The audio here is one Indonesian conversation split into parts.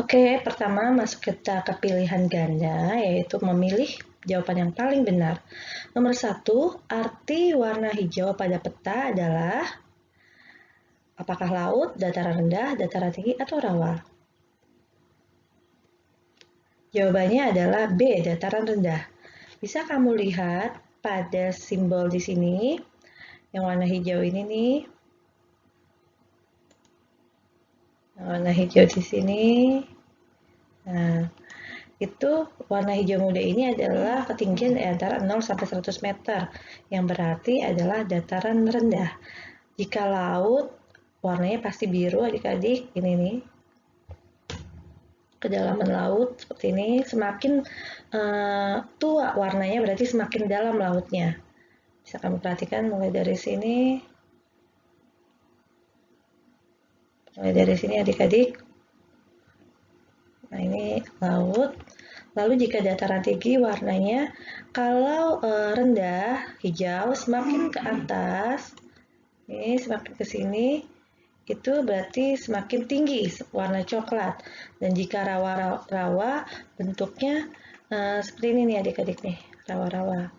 Oke, pertama masuk kita ke pilihan ganda, yaitu memilih jawaban yang paling benar. Nomor 1, arti warna hijau pada peta adalah apakah laut, dataran rendah, dataran tinggi, atau rawa? Jawabannya adalah B, dataran rendah. Bisa kamu lihat pada simbol di sini, yang warna hijau ini nih. Warna hijau di sini. Nah, itu warna hijau muda ini adalah ketinggian antara 0 sampai 100 meter, yang berarti adalah dataran rendah. Jika laut, warnanya pasti biru adik-adik, ini nih. Kedalaman laut seperti ini, semakin tua warnanya berarti semakin dalam lautnya. Bisa kamu perhatikan mulai dari sini. Mulai dari sini adik-adik. Nah, ini laut. Lalu jika dataran tinggi warnanya, kalau rendah hijau, semakin ke atas, ini semakin ke sini, itu berarti semakin tinggi warna coklat. Dan jika rawa-rawa bentuknya seperti ini nih adik-adik nih, rawa-rawa.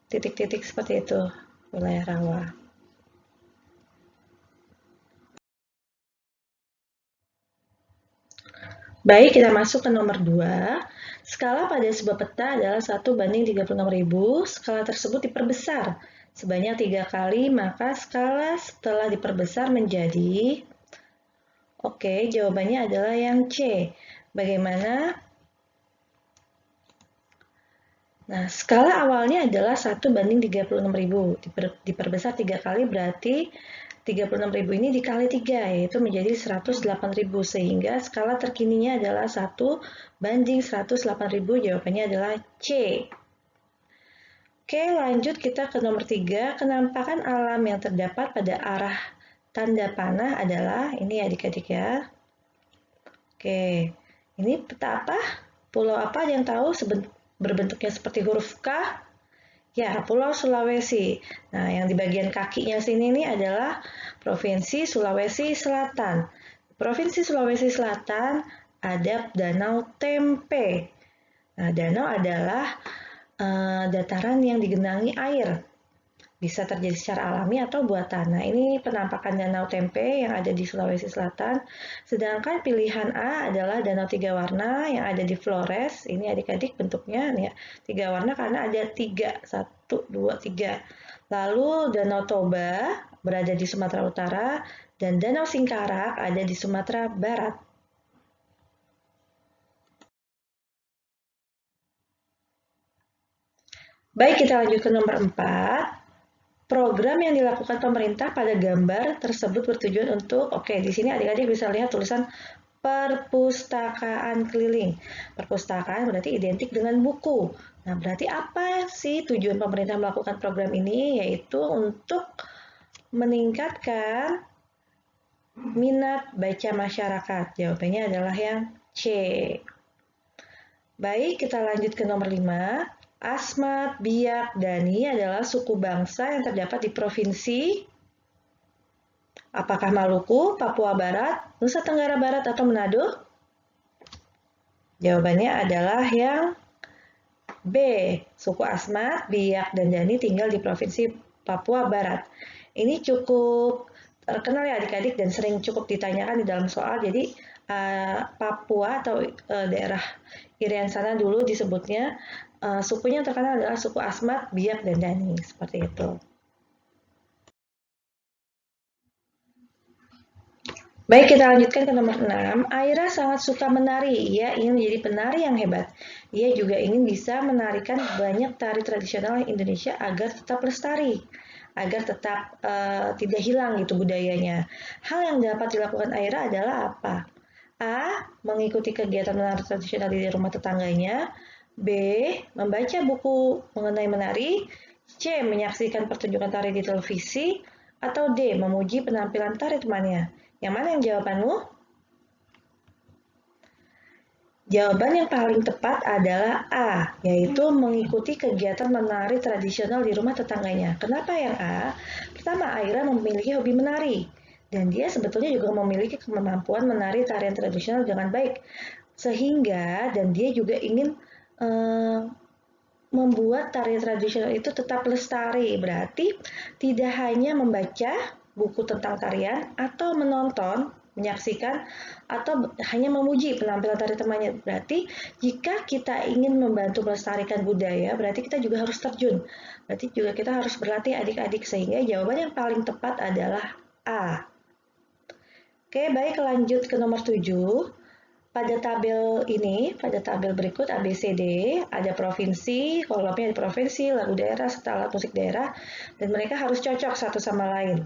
Titik-titik seperti itu, wilayah rawa. Baik, kita masuk ke nomor 2. Skala pada sebuah peta adalah 1:36.000. Skala tersebut diperbesar sebanyak 3 kali, maka skala setelah diperbesar menjadi... Oke, jawabannya adalah yang C. Bagaimana? Nah, skala awalnya adalah 1:36.000. Diperbesar 3 kali berarti 36.000 ini dikali 3, yaitu menjadi 108.000. Sehingga skala terkininya adalah 1:108.000. Jawabannya adalah C. Oke, lanjut kita ke nomor 3. Penampakan alam yang terdapat pada arah tanda panah adalah, ini adik-adik ya. Oke, ini peta apa? Pulau apa yang tahu berbentuknya seperti huruf K? Ya, Pulau Sulawesi. Nah, yang di bagian kakinya sini nih adalah Provinsi Sulawesi Selatan. Provinsi Sulawesi Selatan ada Danau Tempe. Nah, danau adalah dataran yang digenangi air. Bisa terjadi secara alami atau buatan. Nah, ini penampakan Danau Tempe yang ada di Sulawesi Selatan. Sedangkan pilihan A adalah danau 3 warna yang ada di Flores. Ini adik-adik bentuknya nih ya, 3 warna karena ada 3, 1, 2, 3. Lalu Danau Toba berada di Sumatera Utara dan Danau Singkarak ada di Sumatera Barat. Baik, kita lanjut ke nomor 4. Program yang dilakukan pemerintah pada gambar tersebut bertujuan untuk, oke, di sini adik-adik bisa lihat tulisan perpustakaan keliling. Perpustakaan berarti identik dengan buku. Nah, berarti apa sih tujuan pemerintah melakukan program ini? Yaitu untuk meningkatkan minat baca masyarakat. Jawabannya adalah yang C. Baik, kita lanjut ke nomor 5. Asmat, Biak, Dani adalah suku bangsa yang terdapat di provinsi apakah Maluku, Papua Barat, Nusa Tenggara Barat, atau Manado? Jawabannya adalah yang B. Suku Asmat, Biak, dan Dani tinggal di provinsi Papua Barat. Ini cukup terkenal ya adik-adik dan sering cukup ditanyakan di dalam soal. Jadi Papua atau daerah Irian sana dulu disebutnya sukunya yang terkenal adalah suku Asmat, Biak, dan Dani. Seperti itu. Baik, kita lanjutkan ke nomor 6. Aira sangat suka menari. Ia ingin menjadi penari yang hebat. Ia juga ingin bisa menarikan banyak tari tradisional Indonesia agar tetap lestari, agar tetap tidak hilang gitu budayanya. Hal yang dapat dilakukan Aira adalah apa? A. Mengikuti kegiatan menari tradisional di rumah tetangganya. B. Membaca buku mengenai menari. C. Menyaksikan pertunjukan tari di televisi. Atau D. Memuji penampilan tari temannya. Yang mana yang jawabanmu? Jawaban yang paling tepat adalah A, yaitu mengikuti kegiatan menari tradisional di rumah tetangganya. Kenapa yang A? Pertama, Aira memiliki hobi menari. Dan dia sebetulnya juga memiliki kemampuan menari tarian tradisional dengan baik. Sehingga, dan dia juga ingin membuat tari tradisional itu tetap lestari. Berarti tidak hanya membaca buku tentang tarian atau menonton, menyaksikan, atau hanya memuji penampilan tari temannya. Berarti jika kita ingin membantu melestarikan budaya, berarti kita juga harus terjun. Berarti juga kita harus berlatih adik-adik, sehingga jawaban yang paling tepat adalah A. Oke, baik, lanjut ke nomor 7. Pada tabel ini, pada tabel berikut ABCD, ada provinsi, kolomnya ada provinsi, lagu daerah, serta alat musik daerah, dan mereka harus cocok satu sama lain.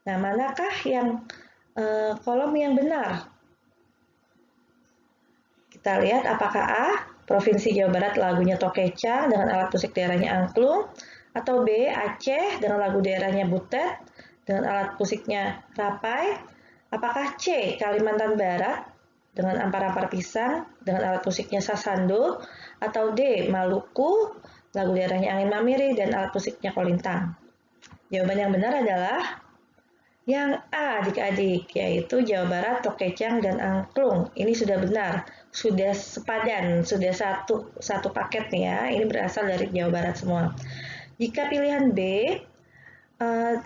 Nah, manakah yang kolom yang benar? Kita lihat apakah A, Provinsi Jawa Barat lagunya Tokeca dengan alat musik daerahnya angklung, atau B, Aceh dengan lagu daerahnya Butet dengan alat musiknya Rapai, apakah C, Kalimantan Barat dengan ampar-ampar pisang dengan alat musiknya sasando, atau D, Maluku, lagu daerahnya angin mamiri dan alat musiknya kolintang. Jawaban yang benar adalah yang A, adik-adik, yaitu Jawa Barat, Tokecang, dan angklung. Ini sudah benar, sudah sepadan, sudah satu paket nih ya. Ini berasal dari Jawa Barat semua. Jika pilihan B,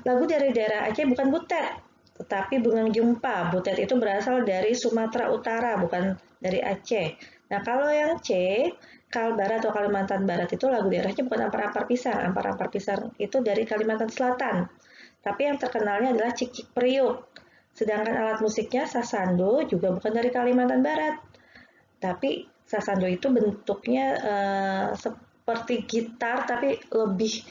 lagu dari daerah Aceh bukan Butet, tetapi Bungang Jumpa. Butet itu berasal dari Sumatera Utara, bukan dari Aceh. Nah, kalau yang C, Kalbar atau Kalimantan Barat itu lagu daerahnya bukan ampar-ampar pisang. Ampar-ampar pisang itu dari Kalimantan Selatan. Tapi yang terkenalnya adalah Cik-Cik Priuk. Sedangkan alat musiknya sasando juga bukan dari Kalimantan Barat. Tapi sasando itu bentuknya seperti gitar tapi lebih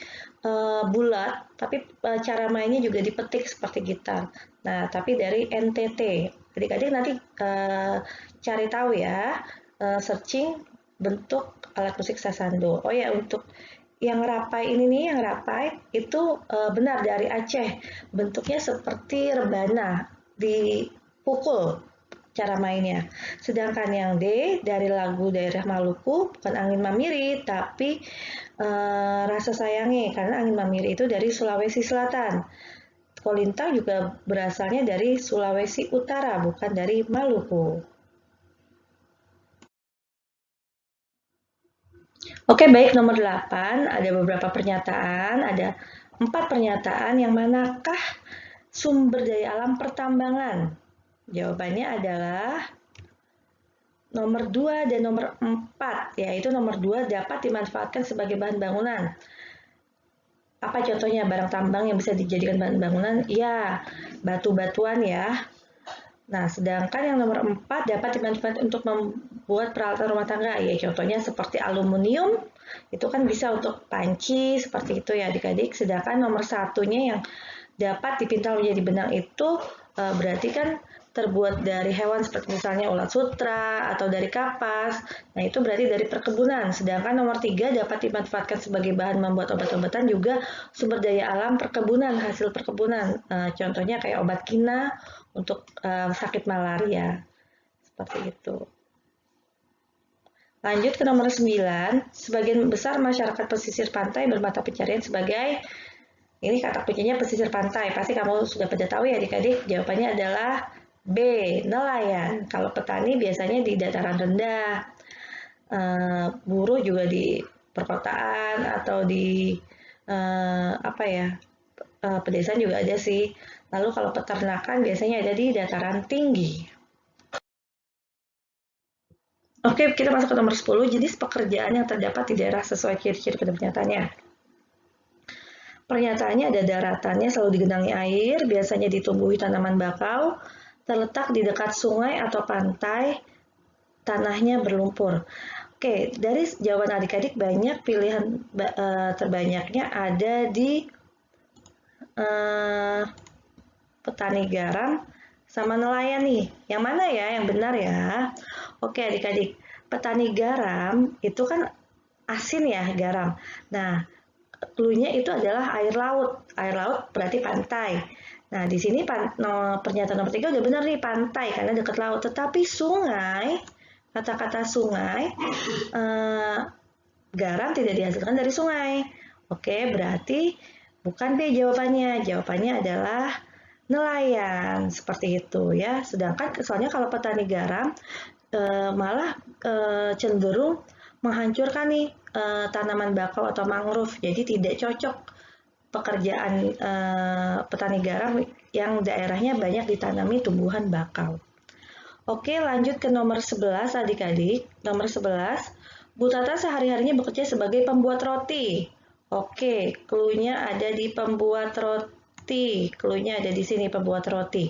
bulat, tapi cara mainnya juga dipetik seperti gitar. Nah, tapi dari NTT. Adik-adik nanti cari tahu ya, searching bentuk alat musik sasando. Oh ya, untuk yang rapai ini nih, yang rapai itu benar dari Aceh. Bentuknya seperti rebana, dipukul cara mainnya. Sedangkan yang D dari lagu daerah Maluku bukan angin mamiri, tapi rasa sayangi, karena angin mamiri itu dari Sulawesi Selatan. Kolintang juga berasalnya dari Sulawesi Utara, bukan dari Maluku. Oke, baik, nomor 8, ada beberapa pernyataan, ada 4 pernyataan yang manakah sumber daya alam pertambangan? Jawabannya adalah nomor 2 dan nomor 4, yaitu nomor 2 dapat dimanfaatkan sebagai bahan bangunan. Apa contohnya barang tambang yang bisa dijadikan bahan bangunan? Ya, batu-batuan ya. Nah, sedangkan yang nomor 4 dapat dimanfaatkan untuk membuat peralatan rumah tangga. Ya, contohnya seperti aluminium, itu kan bisa untuk panci, seperti itu ya adik-adik. Sedangkan nomor satunya yang dapat dipintal menjadi benang itu berarti kan terbuat dari hewan seperti misalnya ulat sutra atau dari kapas. Nah, itu berarti dari perkebunan. Sedangkan nomor 3 dapat dimanfaatkan sebagai bahan membuat obat-obatan juga sumber daya alam perkebunan, hasil perkebunan. Contohnya kayak obat kina untuk sakit malaria. Seperti itu. Lanjut ke nomor 9. Sebagian besar masyarakat pesisir pantai bermata pencarian sebagai, ini kata kuncinya pesisir pantai. Pasti kamu sudah pada tahu ya adik-adik. Jawabannya adalah B, nelayan. Kalau petani biasanya di dataran rendah. Buruh juga di perkotaan atau di pedesaan juga ada sih. Lalu kalau peternakan biasanya ada di dataran tinggi. Oke, kita masuk ke nomor 10, jenis pekerjaan yang terdapat di daerah sesuai ciri-ciri pada pernyataannya. Pernyataannya ada daratannya selalu digenangi air, biasanya ditumbuhi tanaman bakau, terletak di dekat sungai atau pantai, tanahnya berlumpur. Oke, dari jawaban adik-adik banyak pilihan terbanyaknya ada di petani garam sama nelayan nih. Yang mana ya yang benar ya? Oke adik-adik, petani garam itu kan asin ya garam. Nah, clue-nya itu adalah air laut. Air laut berarti pantai. Nah, di sini pernyataan nomor 3 udah benar nih, pantai karena dekat laut. Tetapi sungai, kata-kata sungai, garam tidak dihasilkan dari sungai. Oke, berarti bukan B jawabannya. Jawabannya adalah nelayan, seperti itu ya. Sedangkan soalnya kalau petani garam malah cenderung menghancurkan nih tanaman bakau atau mangrove. Jadi tidak cocok pekerjaan petani garam yang daerahnya banyak ditanami tumbuhan bakau. Oke, lanjut ke nomor 11 adik-adik. Nomor 11, Bu Tata sehari-harinya bekerja sebagai pembuat roti. Oke, clue-nya ada di pembuat roti. Clue-nya ada di sini pembuat roti.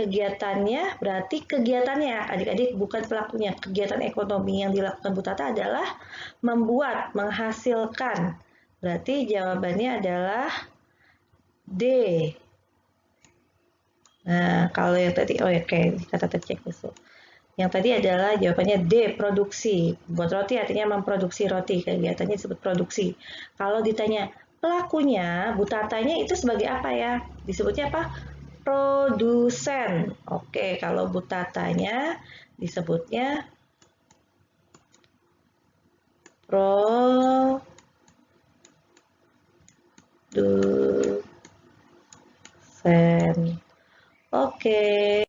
Kegiatannya berarti kegiatannya adik-adik bukan pelakunya. Kegiatan ekonomi yang dilakukan Bu Tata adalah membuat, menghasilkan. Berarti jawabannya adalah D. Nah, kalau yang tadi, oke, kata tercek besok. Yang tadi adalah jawabannya D, produksi. Buat roti artinya memproduksi roti, kegiatannya disebut produksi. Kalau ditanya pelakunya, Bu Tatanya itu sebagai apa ya? Disebutnya apa? Produsen. Oke, kalau Bu Tatanya disebutnya produsen. Oke.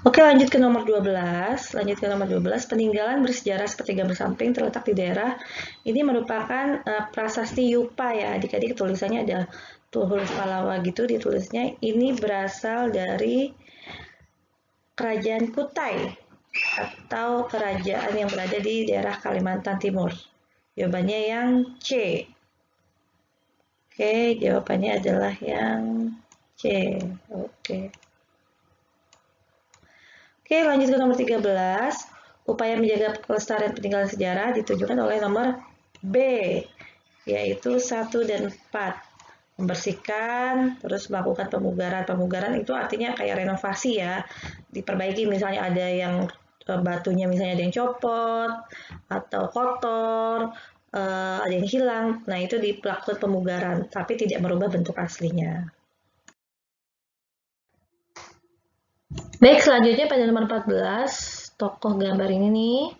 Oke, lanjut ke nomor 12. Lanjut ke nomor 12. Peninggalan bersejarah seperti gambar samping terletak di daerah ini merupakan prasasti Yupa ya. Adik-adik tulisannya ada tulis Palawa gitu ditulisnya. Ini berasal dari Kerajaan Kutai atau kerajaan yang berada di daerah Kalimantan Timur. Jawabannya yang C. Oke, jawabannya adalah yang C. Oke. Oke, lanjut ke nomor 13. Upaya menjaga kelestarian peninggalan sejarah ditunjukkan oleh nomor B, yaitu 1 dan 4. Membersihkan, terus melakukan pemugaran. Pemugaran itu artinya kayak renovasi ya. Diperbaiki misalnya ada yang batunya misalnya ada yang copot, atau kotor, ada yang hilang. Nah, itu dilakukan pemugaran, tapi tidak merubah bentuk aslinya. Baik, selanjutnya pada nomor 14, tokoh gambar ini nih,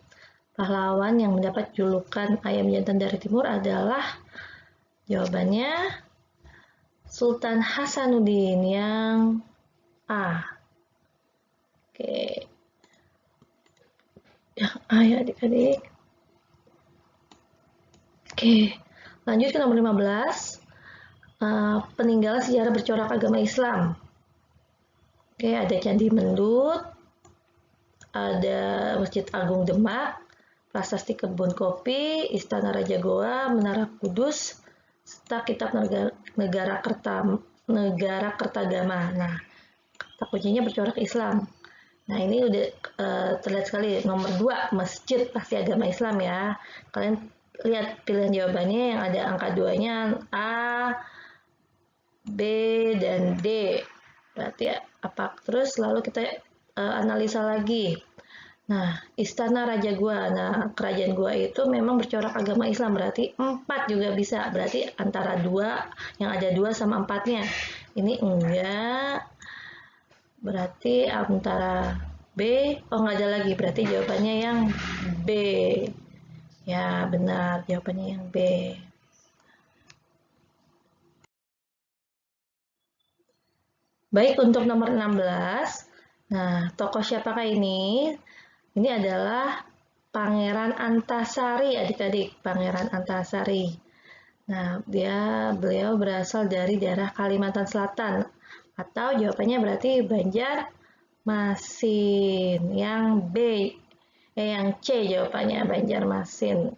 pahlawan yang mendapat julukan ayam jantan dari timur adalah jawabannya Sultan Hasanuddin yang A. Oke. Yang A ya adik-adik. Oke, lanjut ke nomor 15. Peninggalan sejarah bercorak agama Islam. Oke, ada Candi Mendut, ada Masjid Agung Demak, Prasasti Kebun Kopi, Istana Raja Goa, Menara Kudus, serta Kitab Negara Kertagama. Nah, kata kuncinya bercorak Islam. Nah, ini udah terlihat sekali nomor 2, masjid pasti agama Islam ya. Kalian lihat pilihan jawabannya yang ada angka 2-nya A, B, dan D. Berarti apa? Terus lalu kita analisa lagi. Nah, Istana Raja Goa. Nah, kerajaan Goa itu memang bercorak agama Islam. Berarti 4 juga bisa. Berarti antara 2, yang ada 2 sama 4-nya. Ini enggak. Berarti antara B. Oh, nggak ada lagi. Berarti jawabannya yang B. Ya, benar. Jawabannya yang B. Baik, untuk nomor 16. Nah, tokoh siapakah ini? Ini adalah Pangeran Antasari, adik-adik. Pangeran Antasari. Nah, beliau berasal dari daerah Kalimantan Selatan. Atau jawabannya berarti Banjarmasin. Yang B. Yang C jawabannya Banjarmasin.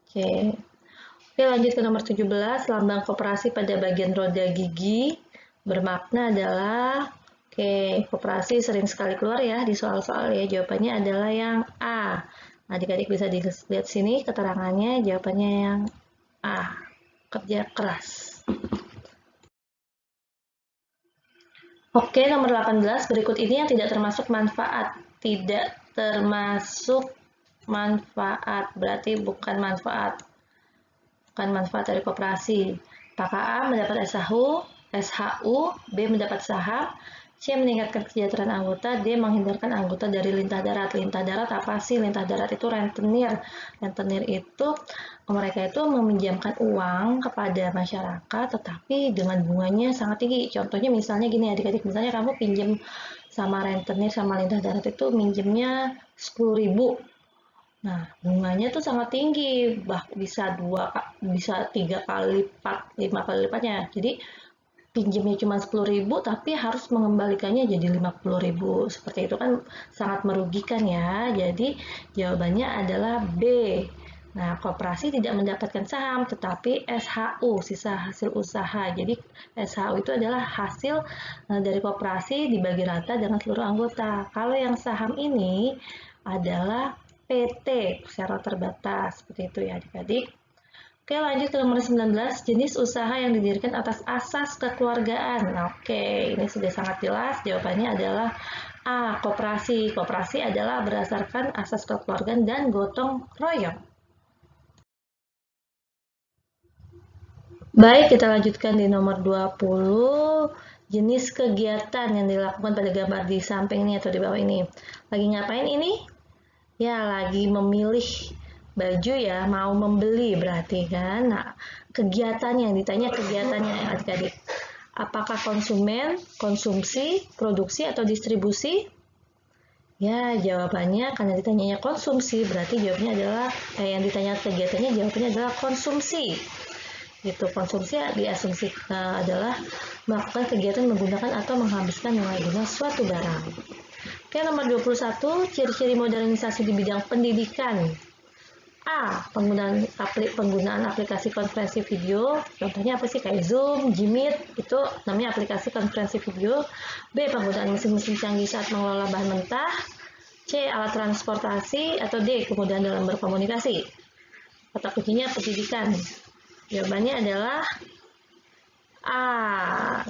Oke. Oke, lanjut ke nomor 17. Lambang koperasi pada bagian roda gigi bermakna adalah, oke, koperasi sering sekali keluar ya di soal-soal ya. Jawabannya adalah yang A. Adik-adik bisa dilihat sini keterangannya, jawabannya yang A. Kerja keras. Oke, nomor 18. Berikut ini yang tidak termasuk manfaat. Tidak termasuk manfaat, berarti bukan manfaat. Bukan manfaat dari koperasi. Apakah A mendapat SHU, B mendapat saham, C. Meningkatkan kesejahteraan anggota. D. Menghindarkan anggota dari lintah darat. Lintah darat apa sih? Lintah darat itu rentenir. Rentenir itu mereka itu meminjamkan uang kepada masyarakat tetapi dengan bunganya sangat tinggi. Contohnya misalnya gini adik-adik, misalnya kamu pinjam sama rentenir sama lintah darat itu minjemnya 10.000. Nah, bunganya tuh sangat tinggi, bisa 3 kali lipat, 5 kali lipatnya. Jadi pinjamnya cuma 10.000 tapi harus mengembalikannya jadi 50.000. Seperti itu kan sangat merugikan ya. Jadi jawabannya adalah B. Nah, koperasi tidak mendapatkan saham tetapi SHU, sisa hasil usaha. Jadi SHU itu adalah hasil dari koperasi dibagi rata dengan seluruh anggota. Kalau yang saham ini adalah PT secara terbatas. Seperti itu ya adik-adik. Oke, lanjut ke nomor 19, jenis usaha yang didirikan atas asas kekeluargaan. Oke, ini sudah sangat jelas, jawabannya adalah A, koperasi. Koperasi adalah berdasarkan asas kekeluargaan dan gotong royong. Baik, kita lanjutkan di nomor 20, jenis kegiatan yang dilakukan pada gambar di samping ini atau di bawah ini. Lagi ngapain ini? Ya, lagi memilih baju ya, mau membeli berarti kan. Nah, kegiatannya yang ditanya kegiatannya adik-adik. Apakah konsumen, konsumsi, produksi, atau distribusi? Ya, jawabannya karena ditanyanya konsumsi, berarti jawabannya adalah, yang ditanya kegiatannya jawabannya adalah konsumsi. Gitu, konsumsi diasumsikan adalah melakukan kegiatan menggunakan atau menghabiskan nilai guna suatu barang. Oke, nomor 21, ciri-ciri modernisasi di bidang pendidikan. A. Penggunaan aplikasi konferensi video. Contohnya apa sih? Kayak Zoom, Jmeet, itu namanya aplikasi konferensi video. B. Penggunaan mesin-mesin canggih saat mengelola bahan mentah. C. Alat transportasi. Atau D. Kemudahan dalam berkomunikasi. Kata kuncinya pendidikan. Jawabannya adalah A.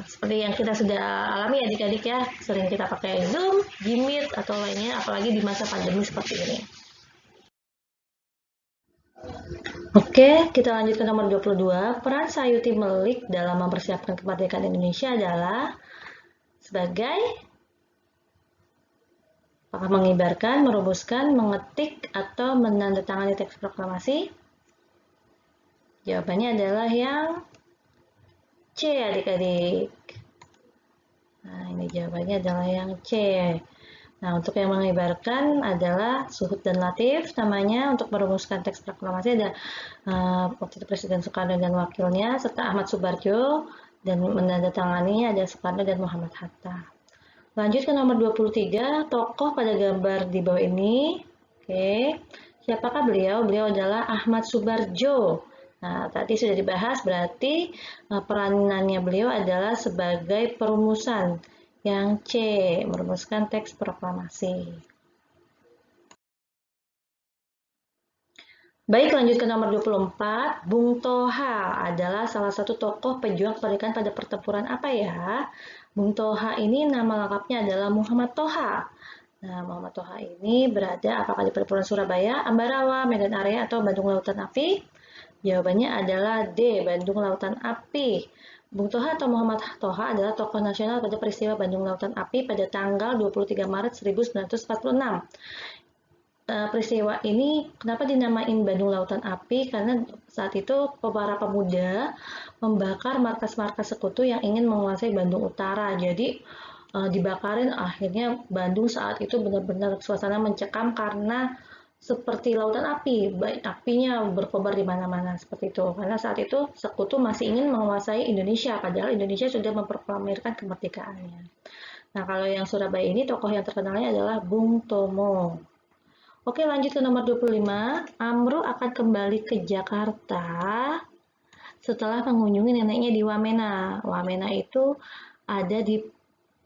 Seperti yang kita sudah alami adik-adik ya. Sering kita pakai Zoom, Jmeet, atau lainnya, apalagi di masa pandemi seperti ini. Oke, kita lanjut ke nomor 22. Peran Sayuti Melik dalam mempersiapkan kemerdekaan Indonesia adalah sebagai apakah mengibarkan, merumuskan, mengetik, atau menandatangani teks proklamasi? Jawabannya adalah yang C, adik-adik. Nah, ini jawabannya adalah yang C. Nah, untuk yang mengibarkan adalah Suhud dan Latif namanya. Untuk merumuskan teks proklamasi ada waktu itu Presiden Soekarno dan wakilnya, serta Ahmad Subarjo, dan menandatanganinya ada Soekarno dan Muhammad Hatta. Lanjut ke nomor 23, tokoh pada gambar di bawah ini. Oke, siapakah beliau? Beliau adalah Ahmad Subarjo. Nah, tadi sudah dibahas, berarti peranannya beliau adalah sebagai perumusan. Yang C, merumuskan teks proklamasi. Baik, lanjut ke nomor 24. Bung Toha adalah salah satu tokoh pejuang kemerdekaan pada pertempuran apa ya? Bung Toha ini nama lengkapnya adalah Muhammad Toha. Nah, Muhammad Toha ini berada apakah di pertempuran Surabaya, Ambarawa, Medan Area, atau Bandung Lautan Api? Jawabannya adalah D, Bandung Lautan Api. Bung Toha atau Muhammad Toha adalah tokoh nasional pada peristiwa Bandung Lautan Api pada tanggal 23 Maret 1946. Peristiwa ini kenapa dinamain Bandung Lautan Api? Karena saat itu para pemuda membakar markas-markas sekutu yang ingin menguasai Bandung Utara. Jadi dibakarin, akhirnya Bandung saat itu benar-benar suasana mencekam karena seperti lautan api, apinya berkobar di mana-mana seperti itu. Karena saat itu sekutu masih ingin menguasai Indonesia, padahal Indonesia sudah memproklamirkan kemerdekaannya. Nah, kalau yang Surabaya ini tokoh yang terkenalnya adalah Bung Tomo. Oke, lanjut ke nomor 25. Amru akan kembali ke Jakarta setelah mengunjungi neneknya di Wamena. Wamena itu ada di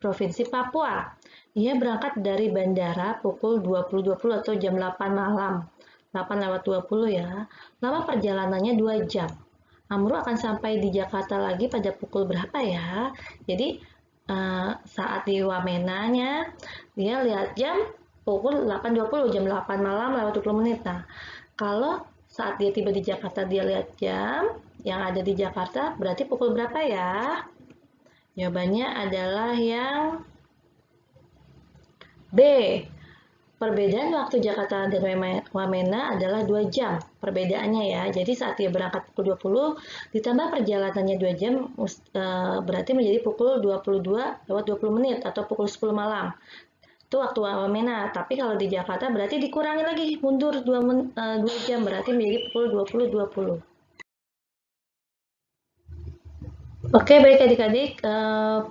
Provinsi Papua. Ia berangkat dari bandara pukul 20.20 atau jam 8 malam. 8:20 ya. Lama perjalanannya 2 jam. Amru akan sampai di Jakarta lagi pada pukul berapa ya? Jadi saat di Wamenanya, dia lihat jam pukul 8.20, jam 8 malam lewat 20 menit. Nah, kalau saat dia tiba di Jakarta dia lihat jam yang ada di Jakarta, berarti pukul berapa ya? Jawabannya adalah yang B. Perbedaan waktu Jakarta dan Wamena adalah 2 jam. Perbedaannya ya. Jadi saat dia berangkat pukul 20, ditambah perjalanannya 2 jam, berarti menjadi pukul 22:20 atau pukul 10 malam. Itu waktu Wamena. Tapi kalau di Jakarta berarti dikurangi lagi, mundur 2 jam, berarti menjadi pukul 20:20. Oke, baik adik-adik,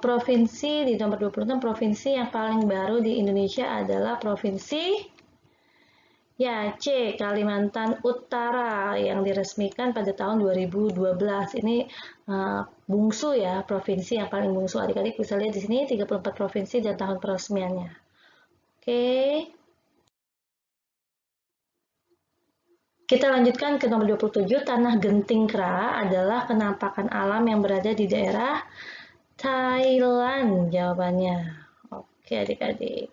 provinsi di nomor 26, provinsi yang paling baru di Indonesia adalah provinsi ya, C. Kalimantan Utara yang diresmikan pada tahun 2012. Ini bungsu ya, provinsi yang paling bungsu. Adik-adik bisa lihat di sini 34 provinsi dan tahun peresmiannya. Oke. Kita lanjutkan ke nomor 27, Tanah Genting Kra adalah penampakan alam yang berada di daerah Thailand jawabannya. Oke adik-adik.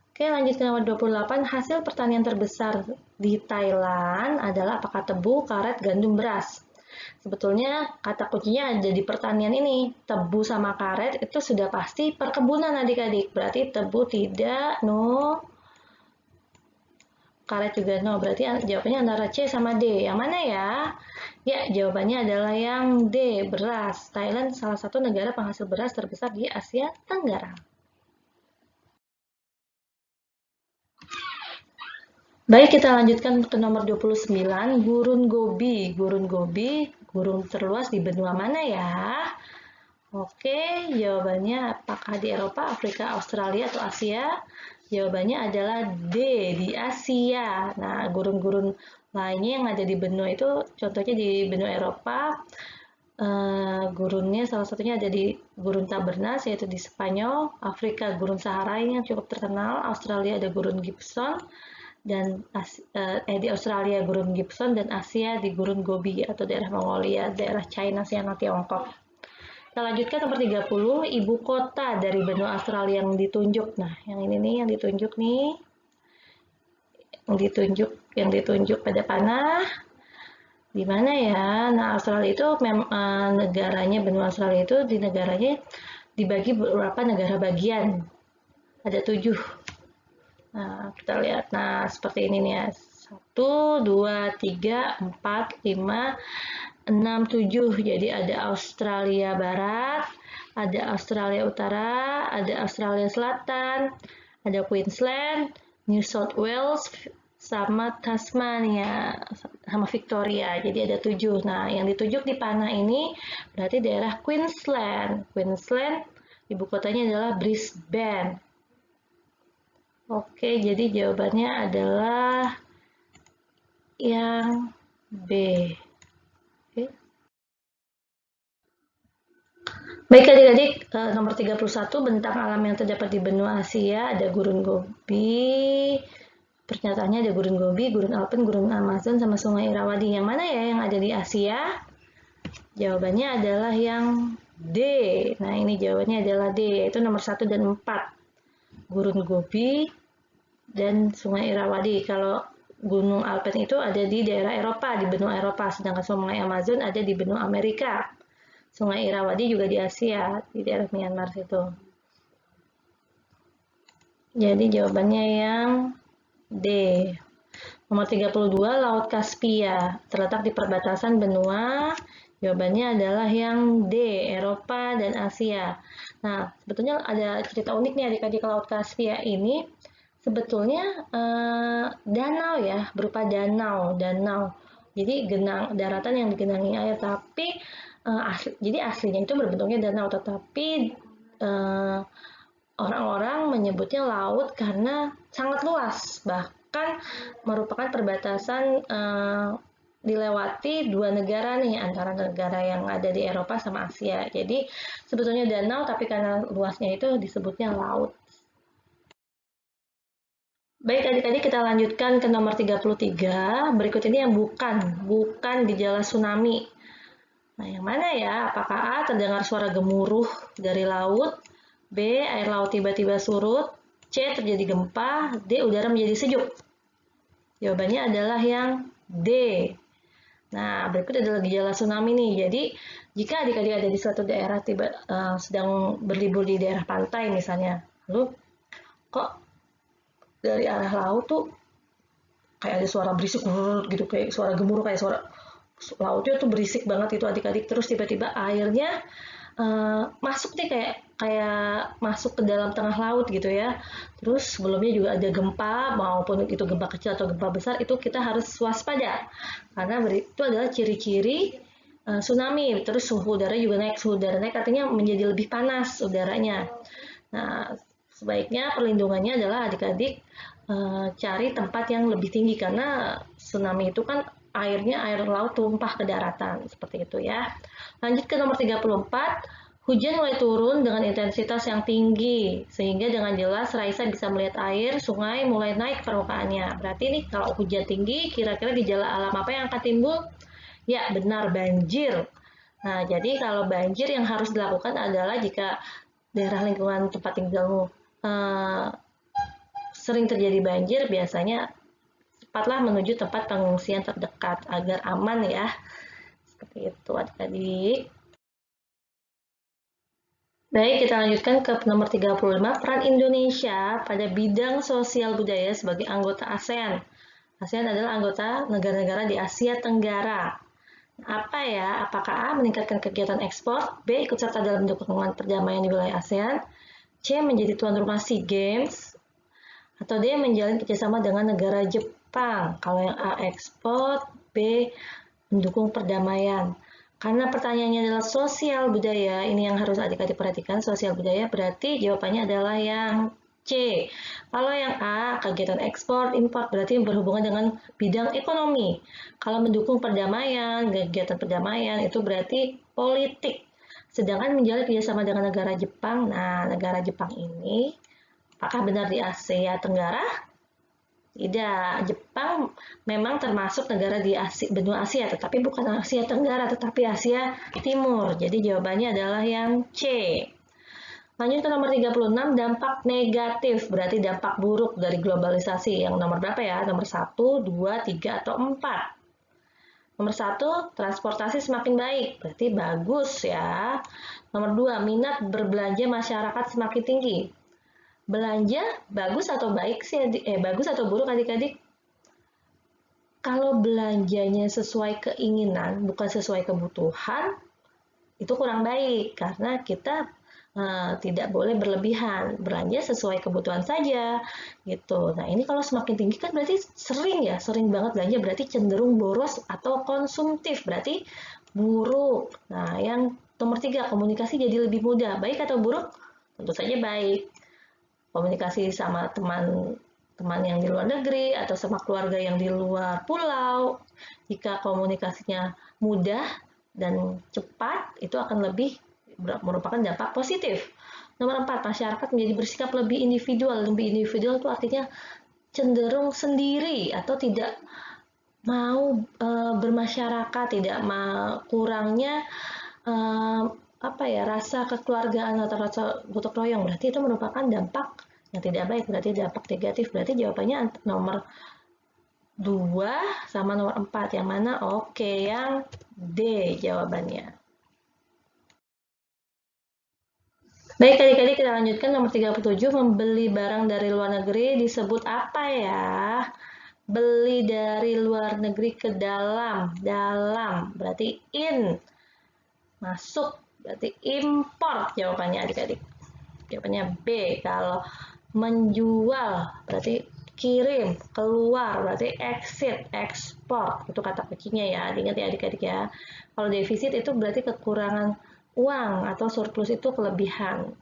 Oke, lanjut ke nomor 28. Hasil pertanian terbesar di Thailand adalah apakah tebu, karet, gandum, beras. Sebetulnya kata kuncinya ada di pertanian ini. Tebu sama karet itu sudah pasti perkebunan adik-adik. Berarti tebu tidak, no. Karet juga no. Berarti jawabannya antara C sama D. Yang mana ya? Ya, jawabannya adalah yang D, beras. Thailand salah satu negara penghasil beras terbesar di Asia Tenggara. Baik, kita lanjutkan ke nomor 29, gurun gobi. Gurun gobi, gurun terluas di benua mana ya? Oke, jawabannya apakah di Eropa, Afrika, Australia, atau Asia? Jawabannya adalah D, di Asia. Nah, gurun-gurun lainnya yang ada di benua itu, contohnya di benua Eropa, gurunnya salah satunya ada di gurun Tabernas, yaitu di Spanyol. Afrika, gurun Sahara ini yang cukup terkenal. Australia ada gurun Gibson. Dan di Australia gurun Gibson, dan Asia di gurun Gobi atau daerah Mongolia, daerah China, Siena, Tiongkok. Kita lanjutkan nomor 30, ibu kota dari benua Australia yang ditunjuk. Nah, yang ini nih yang ditunjuk nih. Yang ditunjuk pada panah. Di mana ya? Nah, Australia itu negaranya, benua Australia itu di negaranya dibagi beberapa negara bagian. Ada 7. Nah, kita lihat. Nah, seperti ini nih ya. 1, 2, 3, 4, 5, 6, 7. Jadi ada Australia Barat, ada Australia Utara, ada Australia Selatan, ada Queensland, New South Wales, sama Tasmania, sama Victoria. Jadi ada 7. Nah, yang ditunjuk di panah ini berarti daerah Queensland. Queensland, ibu kotanya adalah Brisbane. Oke, jadi jawabannya adalah yang B. Oke. Baik adik-adik, nomor 31, bentang alam yang terdapat di benua Asia, ada gurun Gobi. Pernyataannya ada gurun Gobi, gurun Alpen, gurun Amazon, sama sungai Irrawaddy. Yang mana ya yang ada di Asia? Jawabannya adalah yang D. Nah, ini jawabannya adalah D, yaitu nomor 1 dan 4. Gurun Gobi dan sungai Irrawaddy. Kalau gunung Alpen itu ada di daerah Eropa, di benua Eropa, sedangkan sungai Amazon ada di benua Amerika. Sungai Irrawaddy juga di Asia, di daerah Myanmar situ. Jadi jawabannya yang D. Nomor 32, Laut Kaspia, terletak di perbatasan benua. Jawabannya adalah yang D, Eropa dan Asia. Nah, sebetulnya ada cerita unik nih adik-adik. Laut Kaspia ini sebetulnya danau ya, berupa danau. Jadi daratan yang digenangi air, tapi jadi aslinya itu berbentuknya danau, tetapi orang-orang menyebutnya laut karena sangat luas, bahkan merupakan perbatasan dilewati 2 negara nih, antara negara yang ada di Eropa sama Asia. Jadi sebetulnya danau, tapi karena luasnya itu disebutnya laut. Baik adik-adik, kita lanjutkan ke nomor 33. Berikut ini yang bukan gejala tsunami. Nah, yang mana ya? Apakah A, terdengar suara gemuruh dari laut, B, air laut tiba-tiba surut, C, terjadi gempa, D, udara menjadi sejuk? Jawabannya adalah yang D. Nah, berikut adalah gejala tsunami nih. Jadi, jika adik-adik ada di suatu daerah sedang berlibur di daerah pantai misalnya, lalu kok dari arah laut tuh kayak ada suara berisik gitu, kayak suara gemuruh, kayak suara lautnya tuh berisik banget itu adik-adik. Terus tiba-tiba airnya masuk nih, kayak kayak masuk ke dalam tengah laut gitu ya. Terus sebelumnya juga ada gempa, maupun itu gempa kecil atau gempa besar, itu kita harus waspada karena itu adalah ciri-ciri tsunami. Terus suhu udara juga naik. Suhu udara naik artinya menjadi lebih panas udaranya. Nah, sebaiknya perlindungannya adalah adik-adik cari tempat yang lebih tinggi karena tsunami itu kan airnya air laut tumpah ke daratan seperti itu ya. Lanjut ke nomor 34. Hujan mulai turun dengan intensitas yang tinggi, sehingga dengan jelas Raisa bisa melihat air sungai mulai naik permukaannya. Berarti nih kalau hujan tinggi, kira-kira gejala alam apa yang akan timbul? Ya, benar, banjir. Nah, jadi kalau banjir yang harus dilakukan adalah jika daerah lingkungan tempat tinggalmu sering terjadi banjir, biasanya cepatlah menuju tempat pengungsian terdekat agar aman ya. Seperti itu adik-adik. Baik, kita lanjutkan ke nomor 35, peran Indonesia pada bidang sosial budaya sebagai anggota ASEAN. ASEAN adalah anggota negara-negara di Asia Tenggara. Apa ya? Apakah A, meningkatkan kegiatan ekspor, B, ikut serta dalam dukungan perdamaian di wilayah ASEAN, C, menjadi tuan rumah SEA Games, atau D, menjalin kerjasama dengan negara Jepang. Kalau yang A, ekspor, B, mendukung perdamaian. Karena pertanyaannya adalah sosial budaya, ini yang harus adik-adik perhatikan, sosial budaya, berarti jawabannya adalah yang C. Kalau yang A, kegiatan ekspor, impor, berarti berhubungan dengan bidang ekonomi. Kalau mendukung perdamaian, kegiatan perdamaian, itu berarti politik. Sedangkan menjalin kerjasama dengan negara Jepang, nah negara Jepang ini, apakah benar di Asia Tenggara? Tidak, Jepang memang termasuk negara di benua Asia, tetapi bukan Asia Tenggara, tetapi Asia Timur. Jadi jawabannya adalah yang C. Lanjut ke nomor 36, dampak negatif, berarti dampak buruk dari globalisasi. Yang nomor berapa ya? Nomor 1, 2, 3, atau 4? Nomor 1, transportasi semakin baik, berarti bagus ya. Nomor 2, minat berbelanja masyarakat semakin tinggi. Belanja bagus atau baik sih, bagus atau buruk adik-adik? Kalau belanjanya sesuai keinginan, bukan sesuai kebutuhan, itu kurang baik karena kita tidak boleh berlebihan, belanja sesuai kebutuhan saja gitu. Nah, ini kalau semakin tinggi kan berarti sering banget belanja, berarti cenderung boros atau konsumtif, berarti buruk. Nah, yang nomor 3, komunikasi jadi lebih mudah, baik atau buruk? Tentu saja baik. Komunikasi sama teman yang di luar negeri atau sama keluarga yang di luar pulau, jika komunikasinya mudah dan cepat, itu akan lebih merupakan dampak positif. Nomor 4, masyarakat menjadi bersikap lebih individual. Lebih individual itu artinya cenderung sendiri atau tidak mau bermasyarakat, tidak mau kurangnya rasa kekeluargaan atau rasa gotong royong, berarti itu merupakan dampak yang tidak baik, berarti dampak negatif. Berarti jawabannya nomor 2 sama nomor 4, yang mana? Oke, yang D jawabannya. Baik adik-adik, kita lanjutkan nomor 37, membeli barang dari luar negeri disebut apa ya? Beli dari luar negeri ke dalam, berarti in, masuk, berarti import jawabannya adik-adik. Jawabannya B. Kalau menjual berarti kirim, keluar berarti exit, ekspor. Itu kata kuncinya ya, ingat ya adik-adik ya. Kalau defisit itu berarti kekurangan uang atau surplus itu kelebihan.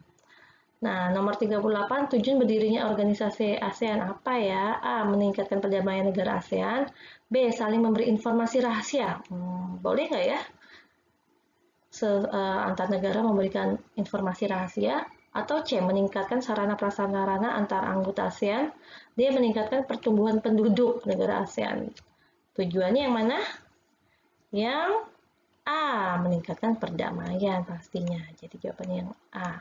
Nah, nomor 38, tujuan berdirinya organisasi ASEAN apa ya? A. Meningkatkan perdamaian negara ASEAN. B. Saling memberi informasi rahasia. Boleh nggak ya? Antar negara memberikan informasi rahasia. Atau C. Meningkatkan sarana prasarana antar anggota ASEAN. D. Meningkatkan pertumbuhan penduduk negara ASEAN. Tujuannya yang mana? Yang A. Meningkatkan perdamaian pastinya. Jadi jawabannya yang A.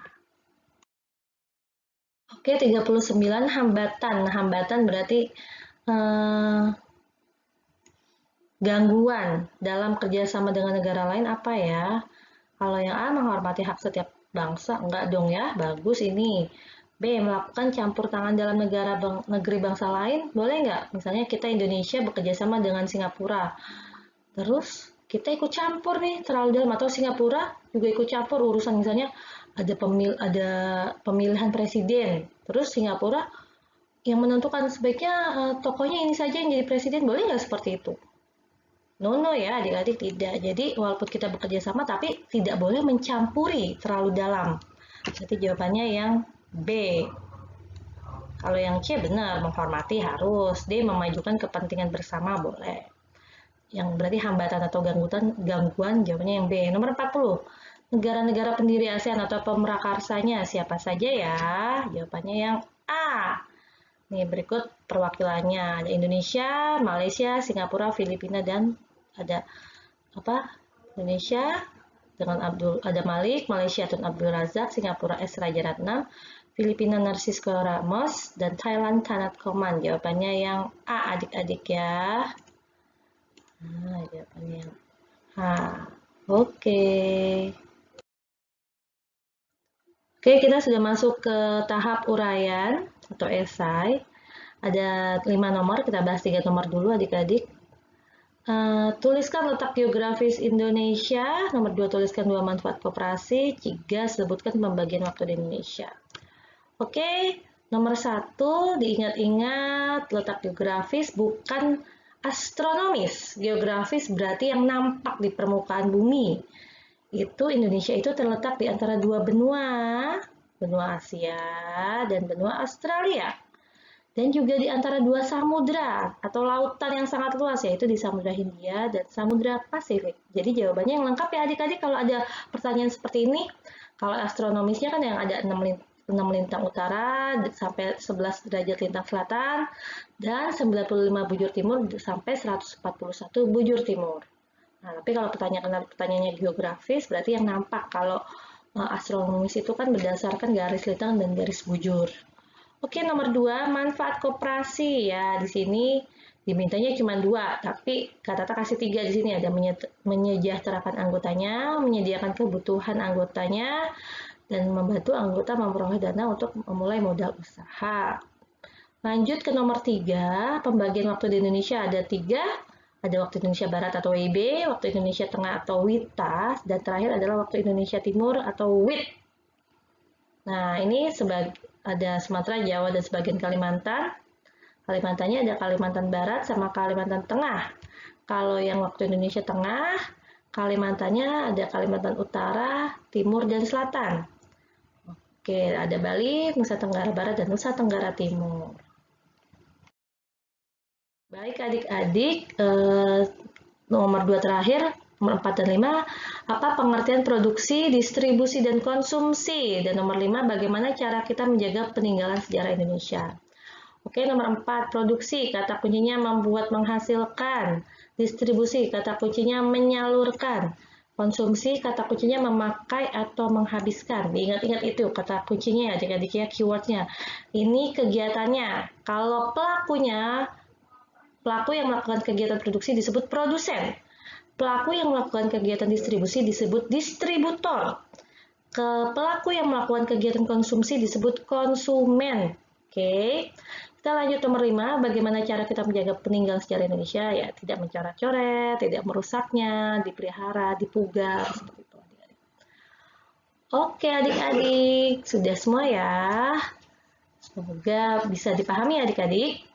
Oke, 39, hambatan. Hambatan berarti gangguan dalam kerjasama dengan negara lain apa ya? Kalau yang A, menghormati hak setiap bangsa, enggak dong ya, bagus ini. B. Melakukan campur tangan dalam negeri bangsa lain, boleh nggak? Misalnya kita Indonesia bekerja sama dengan Singapura, terus kita ikut campur nih terlalu dalam, atau Singapura juga ikut campur urusan misalnya ada pemilihan presiden, terus Singapura yang menentukan sebaiknya tokohnya ini saja yang jadi presiden, boleh nggak seperti itu? No, no ya adik-adik, tidak. Jadi walaupun kita bekerja sama tapi tidak boleh mencampuri terlalu dalam. Berarti jawabannya yang B. Kalau yang C benar, menghormati harus. D. Memajukan kepentingan bersama boleh. Yang berarti hambatan atau gangguan jawabannya yang B. Nomor 40. Negara-negara pendiri ASEAN atau pemerakarsanya siapa saja ya? Jawabannya yang A. Nih berikut perwakilannya. Ada Indonesia, Malaysia, Singapura, Filipina, dan ada apa? Indonesia dengan ada Malik, Malaysia Tun Abdul Razak, Singapura S Raja Ratnam, Filipina Narcisco Ramos, dan Thailand Kanat Koman. Jawabannya yang A adik-adik ya. Nah, jawabannya yang A. Oke. Oke, kita sudah masuk ke tahap uraian atau esai. Ada 5 nomor, kita bahas 3 nomor dulu adik-adik. Tuliskan letak geografis Indonesia. Nomor 2, tuliskan 2 manfaat koperasi. 3, sebutkan pembagian waktu di Indonesia. Oke, nomor 1, diingat-ingat letak geografis bukan astronomis. Geografis berarti yang nampak di permukaan bumi. Itu Indonesia itu terletak di antara 2 benua, benua Asia dan benua Australia. Dan juga di antara 2 samudra atau lautan yang sangat luas, yaitu di Samudra Hindia dan Samudra Pasifik. Jadi jawabannya yang lengkap ya adik-adik kalau ada pertanyaan seperti ini. Kalau astronomisnya kan yang ada 6 lintang utara sampai 11 derajat lintang selatan dan 95 bujur timur sampai 141 bujur timur. Nah, tapi kalau pertanyaannya geografis berarti yang nampak. Kalau astronomis itu kan berdasarkan garis lintang dan garis bujur. Oke, nomor 2, manfaat koperasi ya. Di sini dimintanya cuma 2, tapi Kak Tata kasih 3 di sini. Ada menyejahterakan anggotanya, menyediakan kebutuhan anggotanya, dan membantu anggota memperoleh dana untuk memulai modal usaha. Lanjut ke nomor 3, pembagian waktu di Indonesia ada 3. Ada waktu Indonesia Barat atau WIB, waktu Indonesia Tengah atau WITA, dan terakhir adalah waktu Indonesia Timur atau WIT. Nah, ini ada Sumatera, Jawa, dan sebagian Kalimantan. Kalimantannya ada Kalimantan Barat sama Kalimantan Tengah. Kalau yang waktu Indonesia Tengah, Kalimantannya ada Kalimantan Utara, Timur, dan Selatan. Oke, ada Bali, Nusa Tenggara Barat, dan Nusa Tenggara Timur. Baik adik-adik, nomor 2 terakhir, nomor 4 dan 5, apa pengertian produksi, distribusi, dan konsumsi? Dan nomor 5, bagaimana cara kita menjaga peninggalan sejarah Indonesia? Oke, nomor 4, produksi, kata kuncinya membuat, menghasilkan. Distribusi, kata kuncinya menyalurkan. Konsumsi, kata kuncinya memakai atau menghabiskan. Diingat-ingat itu kata kuncinya ya, adik-adik ya, keywordnya. Ini kegiatannya. Kalau pelaku yang melakukan kegiatan produksi disebut produsen. Pelaku yang melakukan kegiatan distribusi disebut distributor. Pelaku yang melakukan kegiatan konsumsi disebut konsumen. Oke. Kita lanjut nomor 5, bagaimana cara kita menjaga peninggalan sejarah Indonesia? Ya, tidak mencoret-coret, tidak merusaknya, dipelihara, dipugar, seperti itu. Oke adik-adik, sudah semua ya. Semoga bisa dipahami adik-adik.